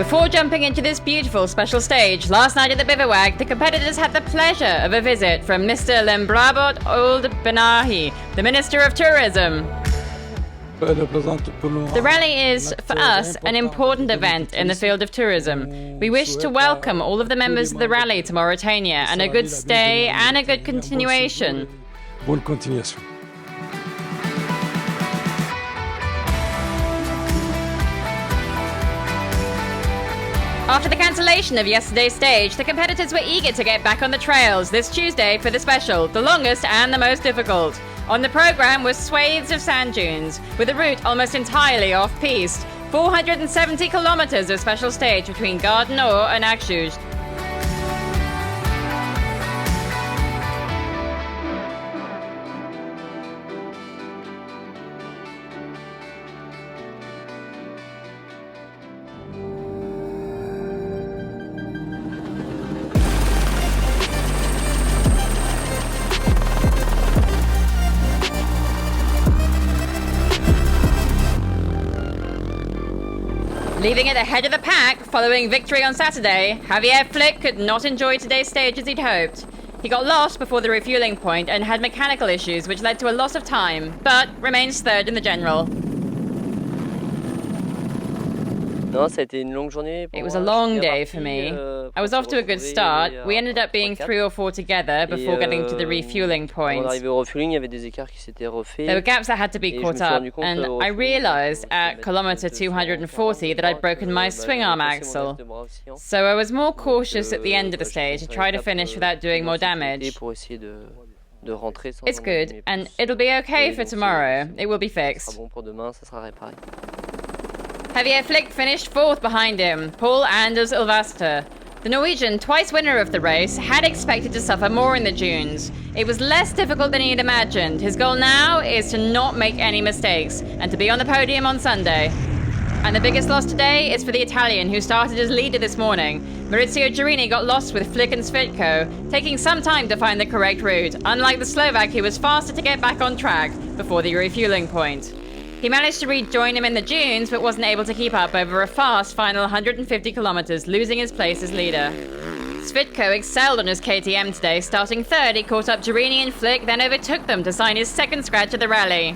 Before jumping into this beautiful special stage, last night at the bivouac, the competitors had the pleasure of a visit from Mr. Lembrabot Old Benahi, the Minister of Tourism. The rally is, for us, an important event in the field of tourism. We wish to welcome all of the members of the rally to Mauritania and a good stay and a good continuation. Bonne continuation. After the cancellation of yesterday's stage, the competitors were eager to get back on the trails this Tuesday for the special, the longest and the most difficult. On the programme was swathes of sand dunes, with a route almost entirely off-piste, 470 kilometres of special stage between Gare du Nord and Acjouj. Leaving at the head of the pack, following victory on Saturday, Javier Flick could not enjoy today's stage as he'd hoped. He got lost before the refueling point and had mechanical issues which led to a loss of time, but remains third in the general. It was a long day for me. I was off to a good start. We ended up being 3 or 4 together before getting to the refueling point. There were gaps that had to be caught up, and I realized at kilometer 240 that I'd broken my swing arm axle. So I was more cautious at the end of the stage to try to finish without doing more damage. It's good, and it'll be okay for tomorrow. It will be fixed. Javier Flick finished 4th behind him, Paul Anders Ulvaster. The Norwegian, twice winner of the race, had expected to suffer more in the dunes. It was less difficult than he'd imagined. His goal now is to not make any mistakes and to be on the podium on Sunday. And the biggest loss today is for the Italian, who started as leader this morning. Maurizio Giurini got lost with Flick and Svitko, taking some time to find the correct route, unlike the Slovak, who was faster to get back on track before the refueling point. He managed to rejoin him in the dunes, but wasn't able to keep up over a fast final 150 kilometers, losing his place as leader. Svitko excelled on his KTM today. Starting 3rd, he caught up Giurini and Flick, then overtook them to sign his second scratch of the rally.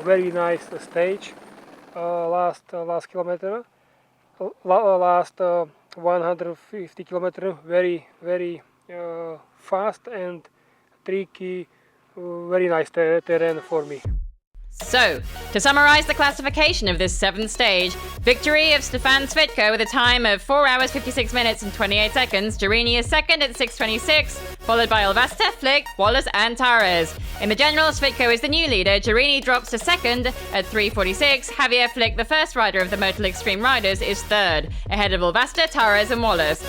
Very nice stage. Last kilometer, last 150 kilometer, very fast and tricky. Very nice terrain for me. So, to summarise the classification of this 7th stage, victory of Stefan Svitko with a time of 4 hours 56 minutes and 28 seconds. Giurini is 2nd at 6:26, followed by Ulvaster, Flick, Wallace and Tavares. In the general, Svitko is the new leader. Giurini drops to 2nd at 3:46. Javier Flick, the first rider of the Motul Extreme Riders, is 3rd, ahead of Ulvaster, Tavares and Wallace.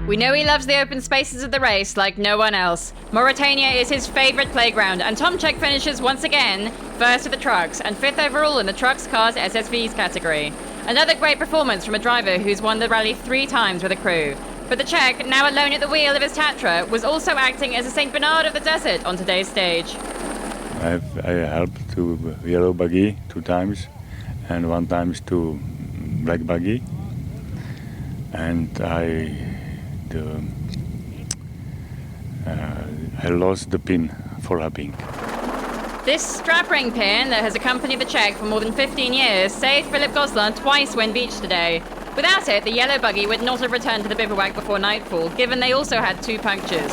We know he loves the open spaces of the race like no one else. Mauritania is his favourite playground, and Tomczyk finishes once again 1st of the trucks and 5th overall in the trucks, cars, SSVs category. Another great performance from a driver who's won the rally 3 times with a crew. But the Czech, now alone at the wheel of his Tatra, was also acting as a Saint Bernard of the desert on today's stage. I helped to yellow buggy 2 times and 1 time to black buggy, and I lost the pin for helping. This strap ring pin that has accompanied the Czech for more than 15 years saved Philippe Gosselin twice when beached today. Without it, the yellow buggy would not have returned to the bivouac before nightfall, given they also had 2 punctures.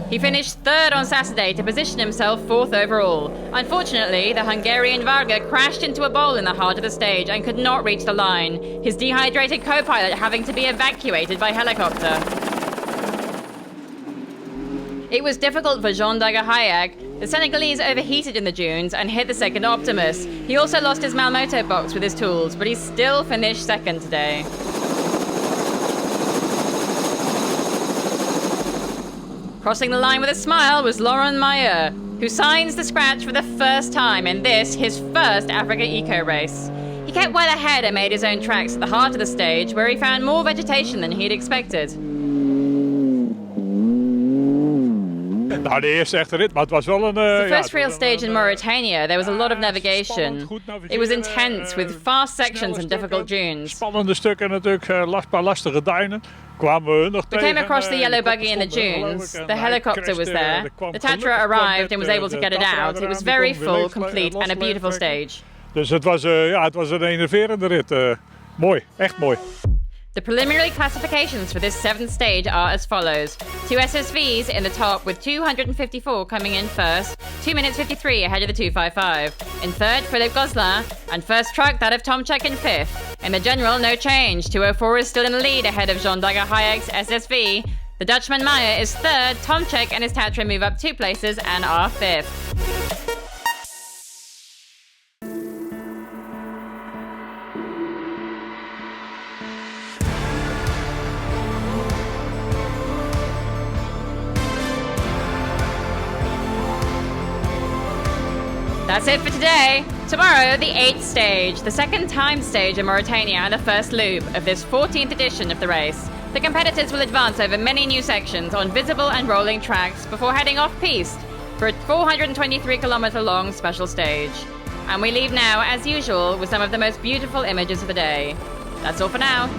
He finished 3rd on Saturday to position himself 4th overall. Unfortunately, the Hungarian Varga crashed into a bowl in the heart of the stage and could not reach the line, his dehydrated co-pilot having to be evacuated by helicopter. It was difficult for Jean Dagahayak. The Senegalese overheated in the dunes and hit the second Optimus. He also lost his Malmoto box with his tools, but he still finished 2nd today. Crossing the line with a smile was Laurent Meyer, who signs the scratch for the first time in this, his first Africa Eco Race. He kept well ahead and made his own tracks at the heart of the stage, where he found more vegetation than he'd expected. Nou, de eerste echte rit, maar het was wel een... The first real stage in Mauritania, there was a lot of navigation. It was intense, with fast sections and difficult dunes. Spannende stukken natuurlijk, paar lastige duinen. Kwamen we nog We came across the yellow buggy in the dunes. The helicopter was there. The Tatra arrived and was able to get it out. It was very full, complete and a beautiful stage. Dus het was een enerverende rit. Mooi, echt mooi. The preliminary classifications for this 7th stage are as follows. 2 SSVs in the top with 254 coming in first, 2 minutes 53 ahead of the 255. In third, Philippe Gosselin, and first truck that of Tomczyk in fifth. In the general, no change. 204 is still in the lead ahead of Jean Dagger Hayek's SSV. The Dutchman Meyer is third, Tomczyk and his Tatra move up 2 places and are fifth. That's it for today. Tomorrow, the 8th stage, the second time stage in Mauritania and the first loop of this 14th edition of the race. The competitors will advance over many new sections on visible and rolling tracks before heading off-piste for a 423-kilometre long special stage. And we leave now, as usual, with some of the most beautiful images of the day. That's all for now.